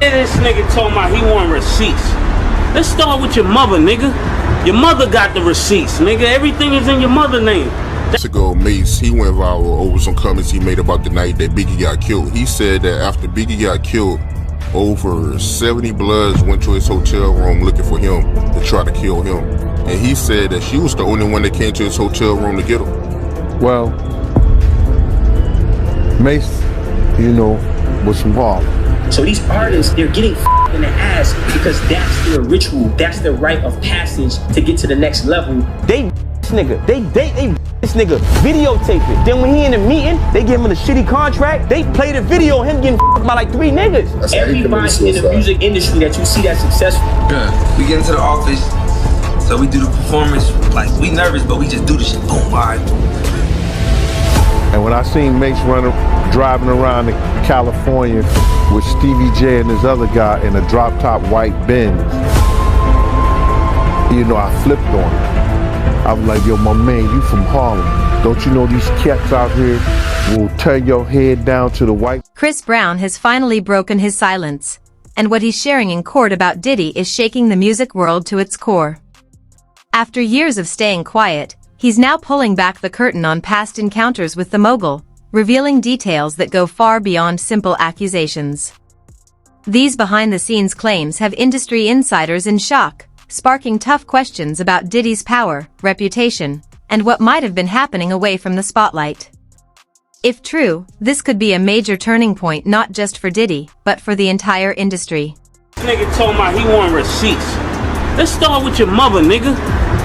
This nigga told me he want receipts. Let's start with your mother, nigga. Your mother got the receipts, nigga. Everything is in your mother's name. Months ago, Mace, he went viral over some comments he made about the night that Biggie got killed. He said that after Biggie got killed, over 70 Bloods went to his hotel room looking for him to try to kill him. And he said that she was the only one that came to his hotel room to get him. Well, Mace, you know, was from Harlem. So these artists, they're getting in the ass because that's their ritual. That's their rite of passage to get to the next level. They this nigga. They this nigga. Videotape it. Then when he in the meeting, they give him a shitty contract. They play the video of him getting by like 3 niggas. That's everybody in the music industry that you see that's successful. Yeah. We get into the office, so we do the performance. Like, we nervous, but we just do the shit. Boom, all right. And when I seen Mace driving around in California with Stevie J and this other guy in a drop-top white Benz, you know, I flipped on him. I was like, yo, my man, you from Harlem. Don't you know these cats out here will tear your head down to the white? Chris Brown has finally broken his silence, and what he's sharing in court about Diddy is shaking the music world to its core. After years of staying quiet, he's now pulling back the curtain on past encounters with the mogul, revealing details that go far beyond simple accusations. These behind-the-scenes claims have industry insiders in shock, sparking tough questions about Diddy's power, reputation, and what might have been happening away from the spotlight. If true, this could be a major turning point not just for Diddy, but for the entire industry. This nigga told me he want receipts. Let's start with your mother, nigga.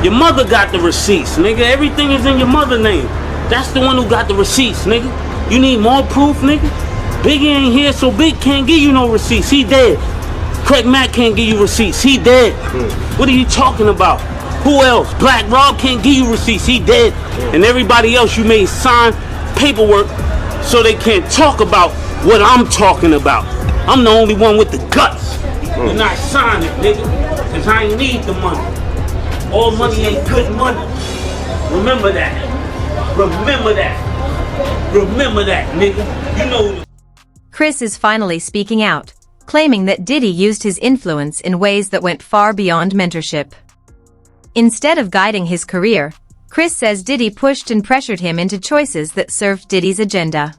Your mother got the receipts, nigga. Everything is in your mother's name. That's the one who got the receipts, nigga. You need more proof, nigga? Biggie ain't here, so Big can't give you no receipts. He dead. Craig Mack can't give you receipts. He dead. What are you talking about? Who else? Black Rob can't give you receipts. He dead. And everybody else you made sign paperwork so they can't talk about what I'm talking about. I'm the only one with the guts. And I sign it, nigga. Cause I ain't need the money. All money ain't good money. Remember that. Remember that. Remember that, nigga. You know. Chris is finally speaking out, claiming that Diddy used his influence in ways that went far beyond mentorship. Instead of guiding his career, Chris says Diddy pushed and pressured him into choices that served Diddy's agenda.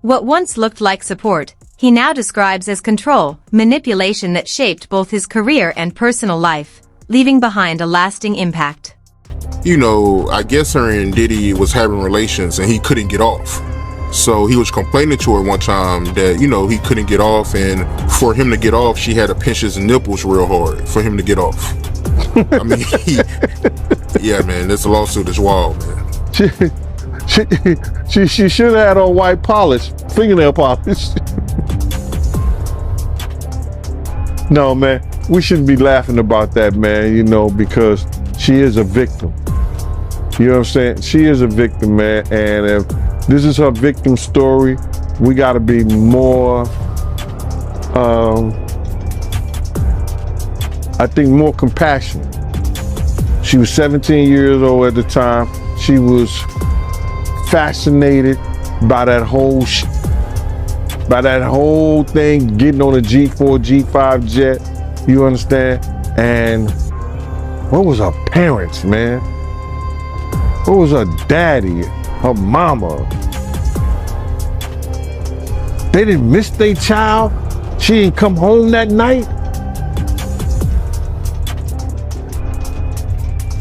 What once looked like support, he now describes as control, manipulation that shaped both his career and personal life, leaving behind a lasting impact. You know, I guess her and Diddy was having relations and he couldn't get off. So he was complaining to her one time that, you know, he couldn't get off, and for him to get off, she had to pinch his nipples real hard for him to get off. I mean, yeah, man, this lawsuit is wild, man. She should have had on white polish, fingernail polish. No, man, we shouldn't be laughing about that, man, you know, because she is a victim. You know what I'm saying? She is a victim, man, and if this is her victim story, we gotta be more, I think more compassionate. She was 17 years old at the time. She was fascinated by that whole thing, getting on a G4, G5 jet, you understand? And what was her parents, man? What was her daddy, her mama? They didn't miss their child? She didn't come home that night?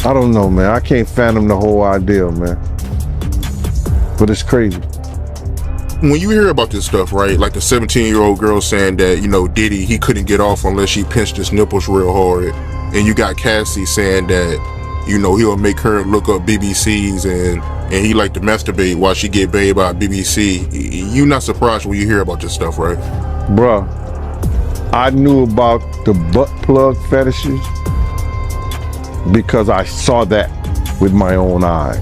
I don't know, man. I can't fathom the whole idea, man. But it's crazy. When you hear about this stuff, right, like the 17-year-old girl saying that, you know, Diddy, he couldn't get off unless she pinched his nipples real hard, and you got Cassie saying that, you know, he'll make her look up BBCs and he like to masturbate while she get paid by BBC. You not surprised when you hear about this stuff, right? Bruh, I knew about the butt plug fetishes because I saw that with my own eyes.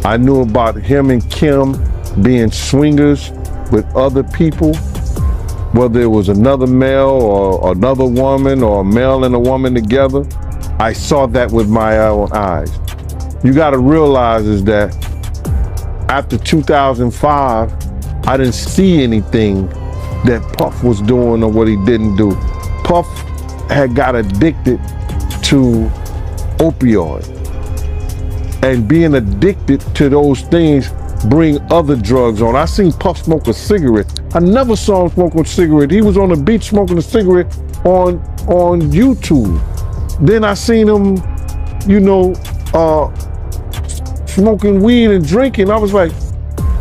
I knew about him and Kim being swingers with other people, whether it was another male or another woman or a male and a woman together. I saw that with my own eyes. You gotta realize is that after 2005, I didn't see anything that Puff was doing or what he didn't do. Puff had got addicted to opioid, and being addicted to those things bring other drugs on. I seen Puff smoke a cigarette. I never saw him smoke a cigarette. He was on the beach smoking a cigarette on YouTube. Then I seen him, smoking weed and drinking. I was like,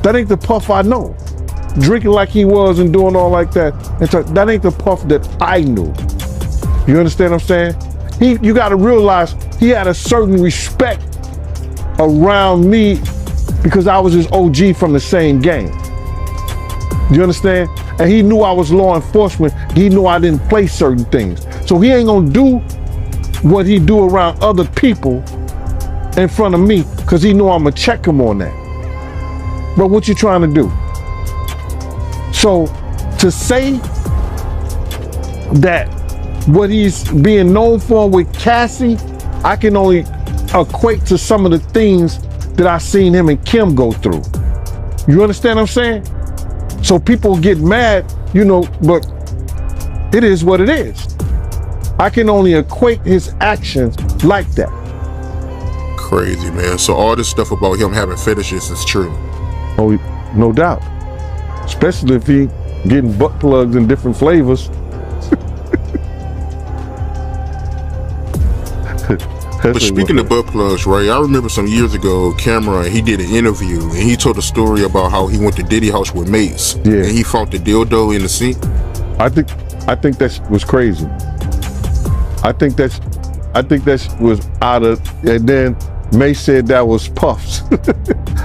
that ain't the Puff I know. Drinking like he was and doing all like that. And so that ain't the Puff that I knew. You understand what I'm saying? You gotta realize he had a certain respect around me because I was his OG from the same game. You understand? And he knew I was law enforcement. He knew I didn't play certain things. So he ain't gonna do what he do around other people in front of me because he know I'm gonna check him on that. But what you trying to do? So to say that what he's being known for with Cassie, I can only equate to some of the things that I seen him and Kim go through. You understand what I'm saying? So people get mad, but it is what it is. I can only equate his actions like that. Crazy, man. So all this stuff about him having fetishes is true. Oh, no doubt. Especially if he getting butt plugs in different flavors. But speaking of butt plugs, right, I remember some years ago, Cameron, he did an interview and he told a story about how he went to Diddy house with Mace. Yeah. And he found the dildo in the sink. I think that was crazy. I think that was out of, and then Mace said that was Puffs.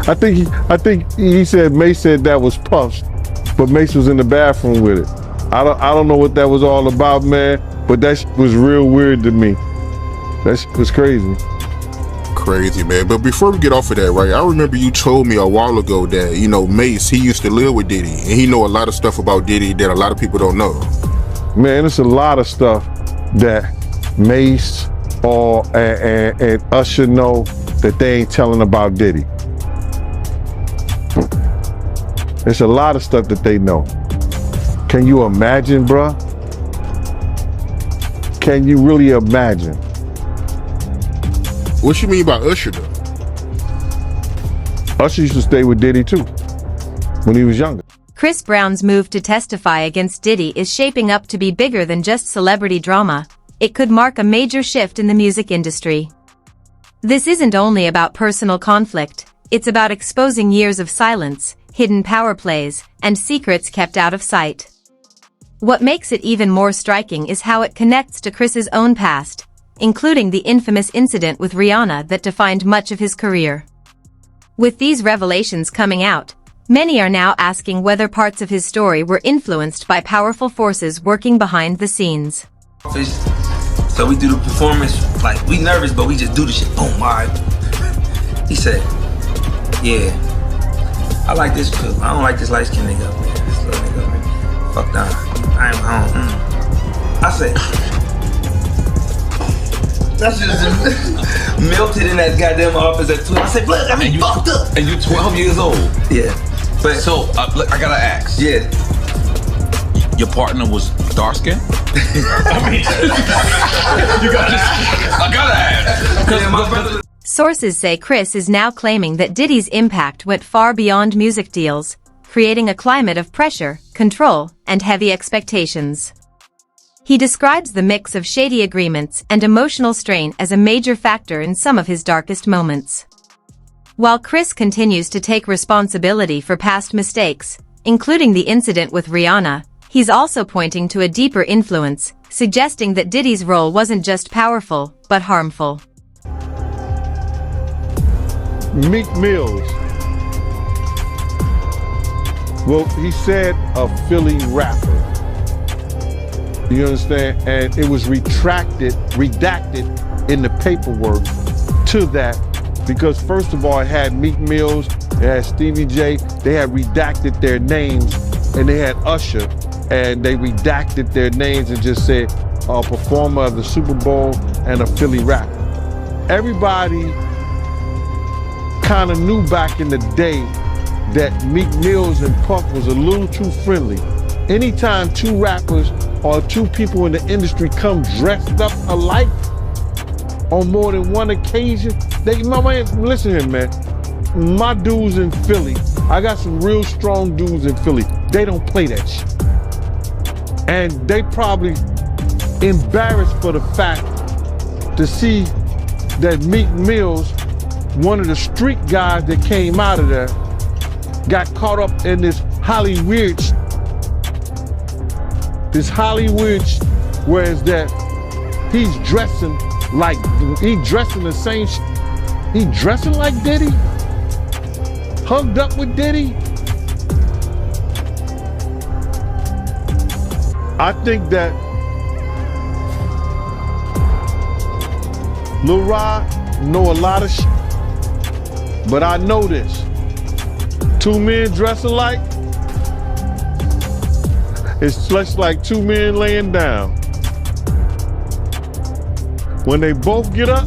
I think he said Mace said that was Puffs, but Mace was in the bathroom with it. I don't know what that was all about, man, but that was real weird to me. That was crazy. Crazy, man. But before we get off of that, right, I remember you told me a while ago that, Mace, he used to live with Diddy, and he know a lot of stuff about Diddy that a lot of people don't know. Man, it's a lot of stuff that Mace and Usher know that they ain't telling about Diddy. It's a lot of stuff that they know. Can you imagine, bruh? Can you really imagine? What you mean by Usher, though? Usher used to stay with Diddy, too, when he was younger. Chris Brown's move to testify against Diddy is shaping up to be bigger than just celebrity drama. It could mark a major shift in the music industry. This isn't only about personal conflict, it's about exposing years of silence, hidden power plays, and secrets kept out of sight. What makes it even more striking is how it connects to Chris's own past, including the infamous incident with Rihanna that defined much of his career. With these revelations coming out, many are now asking whether parts of his story were influenced by powerful forces working behind the scenes. So we do the performance, like, we nervous, but we just do the shit. Boom, all right. He said, yeah, I like this cook. I don't like this light-skinned nigga up there. This little nigga up there. Fuck down. I ain't home. I said, that's just melted in that goddamn office at 12. I said, look, I mean, fucked up. And you're 12 years old. Yeah. But so, look, I gotta ask. Yeah. Your partner was dark skinned? I mean, I gotta ask. Yeah, my brother. Sources say Chris is now claiming that Diddy's impact went far beyond music deals, creating a climate of pressure, control, and heavy expectations. He describes the mix of shady agreements and emotional strain as a major factor in some of his darkest moments. While Chris continues to take responsibility for past mistakes, including the incident with Rihanna, he's also pointing to a deeper influence, suggesting that Diddy's role wasn't just powerful, but harmful. Meek Mills. Well, he said a Philly rapper. You understand? And it was redacted in the paperwork to that because first of all, it had Meek Mills, it had Stevie J, they had redacted their names, and they had Usher, and they redacted their names and just said a performer of the Super Bowl and a Philly rapper. Everybody kind of knew back in the day that Meek Mills and Puff was a little too friendly anytime two rappers or two people in the industry come dressed up alike on more than one occasion, my man, listen here, man. My dudes in Philly, I got some real strong dudes in Philly. They don't play that shit. And they probably embarrassed for the fact to see that Meek Mills, one of the street guys that came out of there, got caught up in this Hollywood, whereas that he's dressing like, he dressing the same he dressing like Diddy, hugged up with Diddy. I think that Lil Rod know a lot of shit, but I know this. Two men dressed alike, it's just like two men laying down. When they both get up,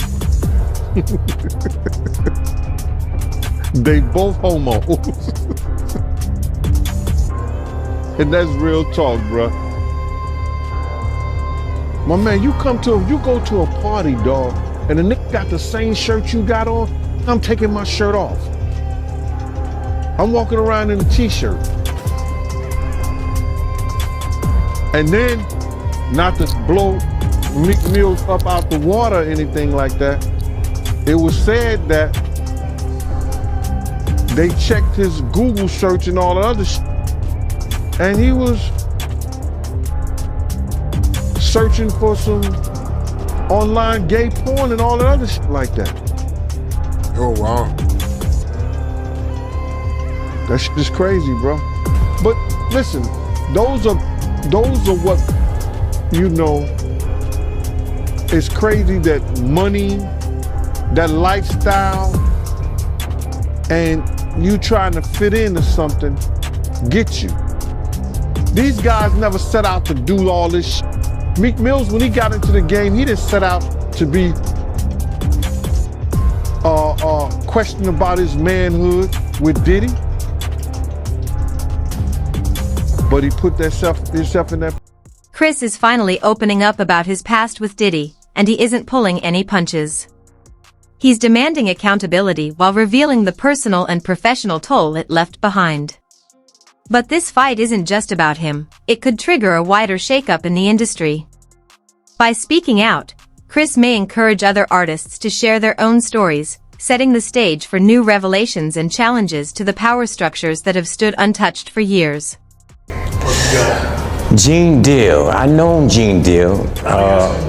they both homos. And that's real talk, bruh. My man, you go to a party, dog, and the nigga got the same shirt you got on, I'm taking my shirt off. I'm walking around in a t-shirt. And then, not to blow Meek Mills up out the water or anything like that, it was said that they checked his Google search and all the other shit, and he was searching for some online gay porn and all that other shit like that. Oh, wow. That shit is crazy, bro. But listen, those are what, you know, it's crazy that money, that lifestyle, and you trying to fit into something get you. These guys never set out to do all this shit. Meek Mills, when he got into the game, he didn't set out to be questioning about his manhood with Diddy. But he put himself in that. Chris is finally opening up about his past with Diddy, and he isn't pulling any punches. He's demanding accountability while revealing the personal and professional toll it left behind. But this fight isn't just about him, it could trigger a wider shakeup in the industry. By speaking out, Chris may encourage other artists to share their own stories, setting the stage for new revelations and challenges to the power structures that have stood untouched for years. Gene Deal, I know Gene Deal.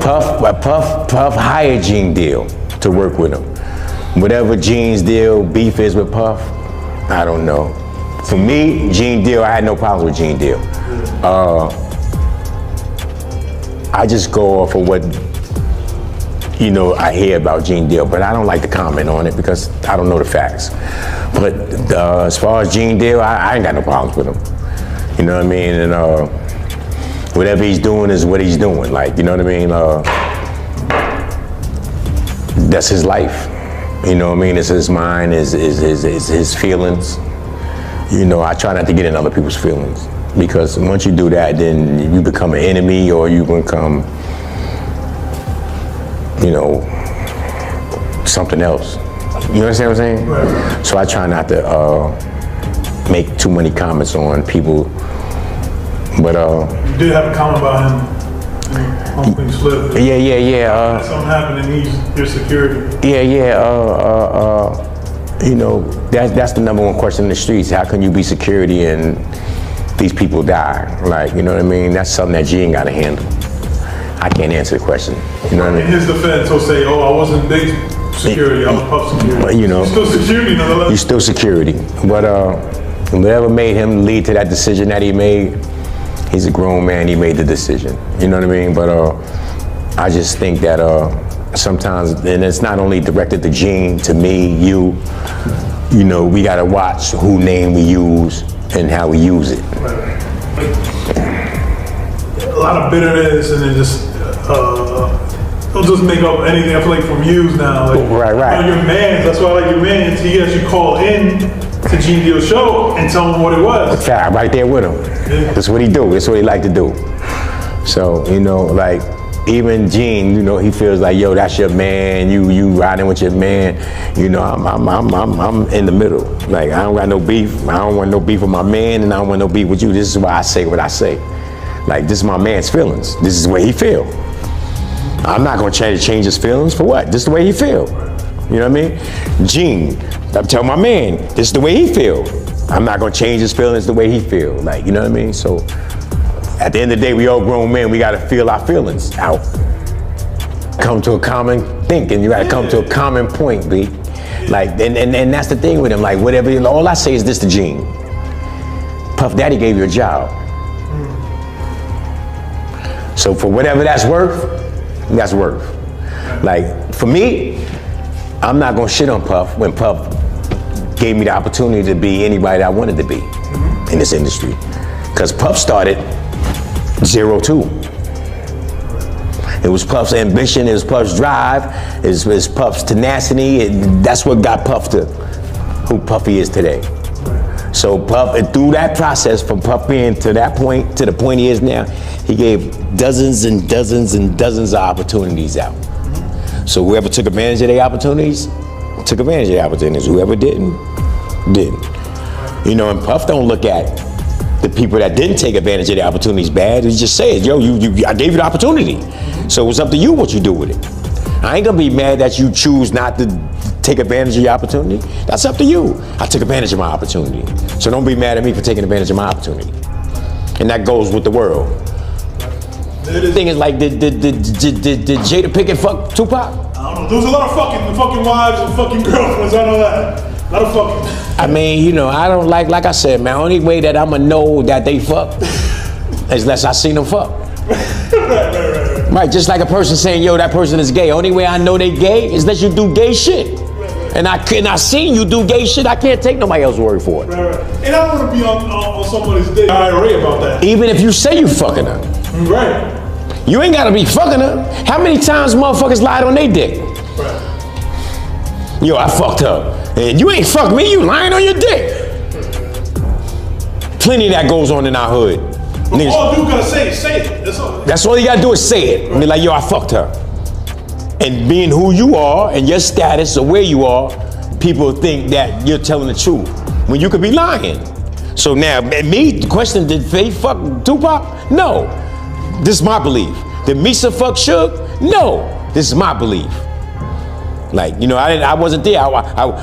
Puff hired Gene Deal to work with him. Whatever Gene's deal beef is with Puff, I don't know. For me, Gene Deal, I had no problems with Gene Deal. I just go off of what, you know, I hear about Gene Deal, but I don't like to comment on it because I don't know the facts. But as far as Gene Deal, I ain't got no problems with him. You know what I mean? And whatever he's doing is what he's doing. Like, you know what I mean? That's his life. You know what I mean? It's his mind, his feelings. You know, I try not to get in other people's feelings because once you do that, then you become an enemy or you become, you know, something else. You understand what I'm saying? Right. So I try not to make too many comments on people, but you did have a comment about him when he slipped. Yeah. Something happened and he's your security. You know, that's the number one question in the streets. How can you be security and these people die? Like, you know what I mean? That's something that Gene got to handle. I can't answer the question. You know what I mean? In his defense, he'll say, "Oh, I wasn't big security. I was Puff security." But you know, you're still security nonetheless. You're still security. But whatever made him lead to that decision that he made, he's a grown man. He made the decision. You know what I mean? But I just think that sometimes, and it's not only directed to Gene, to me, you know, we gotta watch who name we use and how we use it. Right. A lot of bitterness, and then just they'll just make up anything. I feel like from views now. Like, right. You know, your man. That's why I like your man. He actually called in to Gene Deal's show and tell him what it was. Fact, right there with him. Yeah. That's what he do. That's what he like to do. So, you know, like, even Gene, you know, he feels like, yo, that's your man. You riding with your man. You know, I'm in the middle. Like, I don't got no beef. I don't want no beef with my man, and I don't want no beef with you. This is why I say what I say. Like, this is my man's feelings. This is the way he feel. I'm not gonna try to change his feelings for what? This is the way he feel. You know what I mean? Gene, I'm telling my man, this is the way he feel. I'm not gonna change his feelings the way he feel. Like, you know what I mean? So, at the end of the day, we all grown men, we gotta feel our feelings out. Come to a common thinking, you gotta come to a common point, B. Like, and that's the thing with him, like whatever, all I say is this to Gene. Puff Daddy gave you a job. So for whatever that's worth, that's worth. Like, for me, I'm not gonna shit on Puff when Puff gave me the opportunity to be anybody that I wanted to be in this industry. Cause Puff started 0-2. It was Puff's ambition, it was Puff's drive, it was Puff's tenacity, that's what got Puff to who Puffy is today. So Puff, and through that process, from Puff being to that point, to the point he is now, he gave dozens and dozens and dozens of opportunities out. So whoever took advantage of their opportunities, took advantage of their opportunities. Whoever didn't, didn't. You know, and Puff don't look at the people that didn't take advantage of the opportunities bad. He just says, yo, I gave you the opportunity. So it's up to you what you do with it. I ain't gonna be mad that you choose not to take advantage of your opportunity. That's up to you. I took advantage of my opportunity. So don't be mad at me for taking advantage of my opportunity. And that goes with the world. The thing is, like, did Jada Pinkett fuck Tupac? I don't know. There was a lot of fucking wives and fucking girlfriends. I know that. A lot of fucking. I mean, you know, I don't like I said, man, only way that I'ma know that they fuck is unless I seen them fuck. Right, just like a person saying, yo, that person is gay. Only way I know they gay is that you do gay shit. And I seen you do gay shit, I can't take nobody else's word for it. Right. And I don't want to be on somebody's dick IRA about that. Even if you say you fucking her. Right. You ain't gotta be fucking her. How many times motherfuckers lied on their dick? Right. Yo, I fucked her. And you ain't fucked me, you lying on your dick. Plenty of that goes on in our hood. But all you gotta say is say it. That's all you gotta do is say it. Right. Be like, yo, I fucked her. And being who you are and your status or where you are, people think that you're telling the truth when you could be lying. So now, me, the question, did Faith fuck Tupac? No. This is my belief. Did Misa fuck Suge? No. This is my belief. Like, you know, I wasn't there.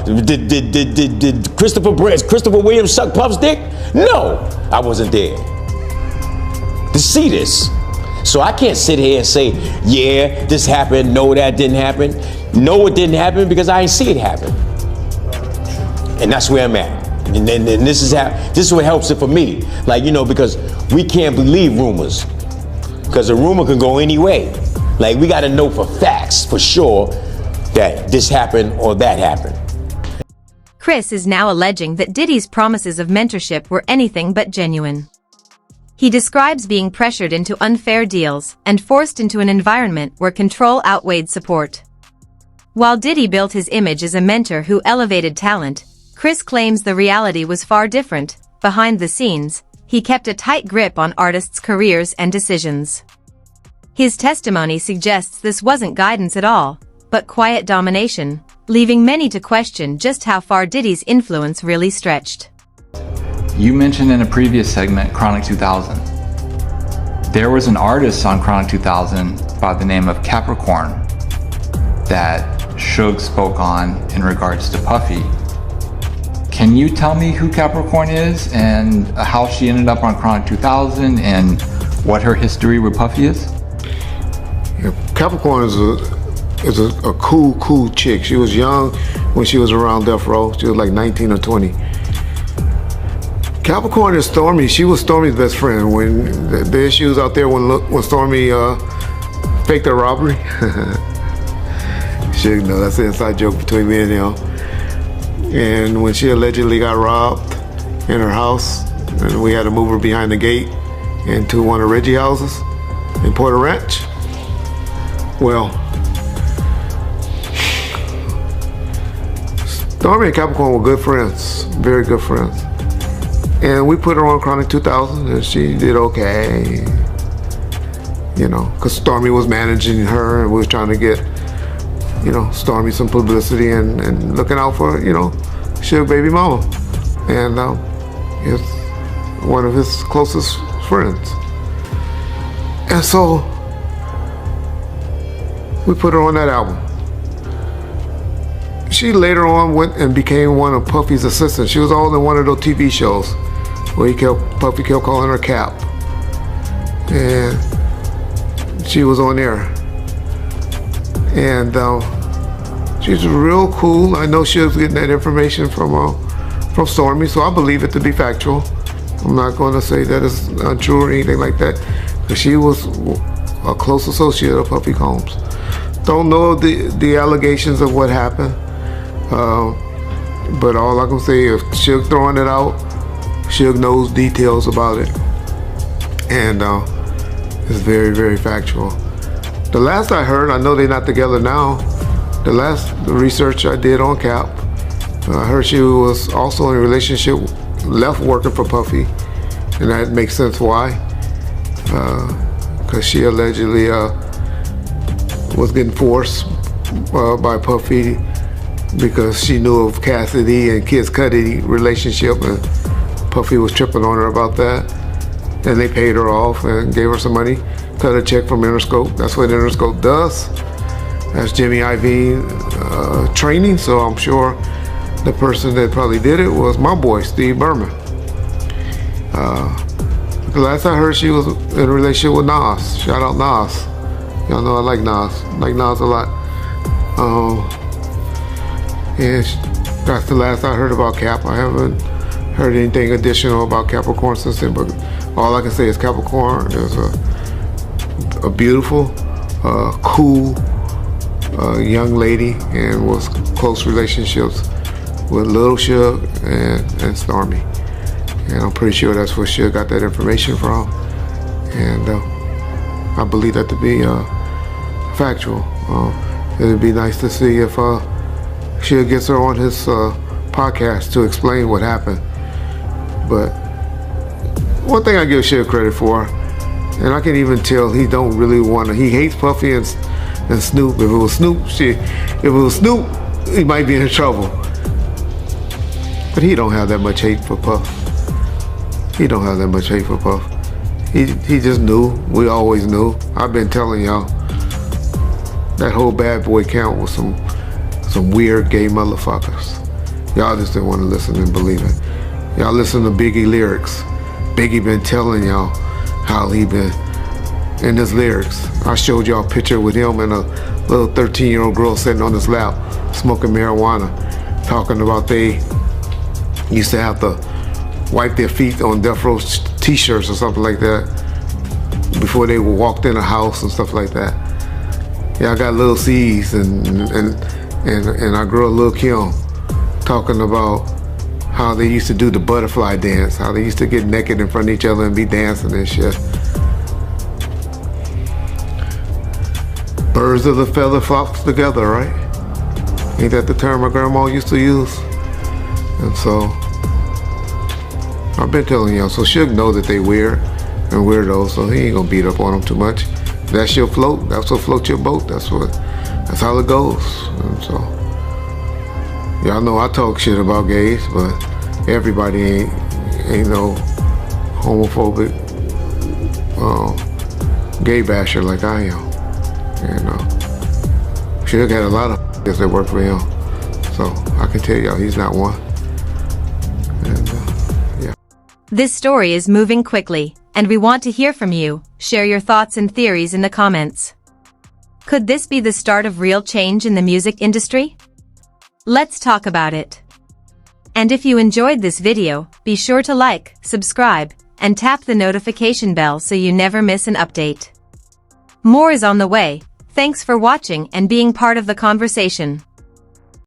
Did Christopher Williams suck Puff's dick? No, I wasn't there to see this. So I can't sit here and say, yeah, this happened. No, that didn't happen. No, it didn't happen because I ain't see it happen. And that's where I'm at. And this is what helps it for me. Like, you know, because we can't believe rumors. Because a rumor can go any way. Like, we got to know for facts, for sure, that this happened or that happened. Chris is now alleging that Diddy's promises of mentorship were anything but genuine. He describes being pressured into unfair deals and forced into an environment where control outweighed support. While Diddy built his image as a mentor who elevated talent, Chris claims the reality was far different. Behind the scenes, he kept a tight grip on artists' careers and decisions. His testimony suggests this wasn't guidance at all, but quiet domination, leaving many to question just how far Diddy's influence really stretched. You mentioned in a previous segment Chronic 2000. There was an artist on Chronic 2000 by the name of Capricorn that Suge spoke on in regards to Puffy. Can you tell me who Capricorn is and how she ended up on Chronic 2000 and what her history with Puffy is? Yeah, Capricorn is a cool chick. She was young when she was around Death Row. She was like 19 or 20. Capricorn is Stormy. She was Stormy's best friend when the issues out there when Stormy faked her robbery. She, you know, that's an inside joke between me and him. And when she allegedly got robbed in her house, and we had to move her behind the gate into one of Reggie houses in Porter Ranch. Well, Stormy and Capricorn were good friends, very good friends. And we put her on Chronic 2000 and she did okay. You know, because Stormy was managing her and we was trying to get, you know, Stormy some publicity and looking out for, you know, Suge baby mama. And it's one of his closest friends. And so we put her on that album. She later on went and became one of Puffy's assistants. She was all in one of those TV shows where Puffy kept calling her Cap. And she was on there. And she's real cool. I know she was getting that information from Stormy, so I believe it to be factual. I'm not going to say that it's untrue or anything like that, because she was a close associate of Puffy Combs. Don't know the allegations of what happened, but all I can say is Suge throwing it out, Suge knows details about it, and it's very, very factual. The last I heard, I know they're not together now, the last research I did on Cap, I heard she was also in a relationship, left working for Puffy, and that makes sense why, because she allegedly was getting forced by Puffy because she knew of Cassidy and Kid Cudi relationship, and Puffy was tripping on her about that, and they paid her off and gave her some money, cut a check from Interscope. That's what Interscope does. That's Jimmy Iovine training, so I'm sure the person that probably did it was my boy, Steve Berman. The last I heard, she was in a relationship with Nas. Shout out Nas. Y'all know I like Nas. Like Nas a lot. And that's the last I heard about Cap. I haven't heard anything additional about Capricorn since then, but all I can say is Capricorn is a beautiful, cool young lady, and was close relationships with Lil Suge and Stormy. And I'm pretty sure that's where Suge got that information from. And I believe that to be factual. It'd be nice to see if Suge gets her on his podcast to explain what happened. But one thing I give Suge credit for, and I can even tell he don't really want to, he hates Puffy and Snoop. If it was Snoop, he might be in trouble. But he don't have that much hate for Puff. He don't have that much hate for Puff. He just knew. We always knew. I've been telling y'all, that whole Bad Boy count was some weird gay motherfuckers. Y'all just didn't want to listen and believe it. Y'all listen to Biggie lyrics. Biggie been telling y'all how he been in his lyrics. I showed y'all a picture with him and a little 13-year-old girl sitting on his lap smoking marijuana, talking about they used to have to wipe their feet on Death Row t-shirts or something like that before they walked in a house and stuff like that. Yeah, I got Lil C's and our girl Lil Kim talking about how they used to do the butterfly dance, how they used to get naked in front of each other and be dancing and shit. Birds of the feather flocks together, right? Ain't that the term my grandma used to use? And so, I've been telling y'all, so Suge know that they weird and weirdos, so he ain't gonna beat up on them too much. If that's your float, that's what floats your boat, that's how it goes. And so, y'all know I talk shit about gays, but everybody ain't no homophobic gay basher like I am. And Suge had a lot of that work for him, so I can tell y'all he's not one. And yeah. This story is moving quickly, and we want to hear from you. Share your thoughts and theories in the comments. Could this be the start of real change in the music industry? Let's talk about it. And if you enjoyed this video, be sure to like, subscribe, and tap the notification bell so you never miss an update. More is on the way. Thanks for watching and being part of the conversation.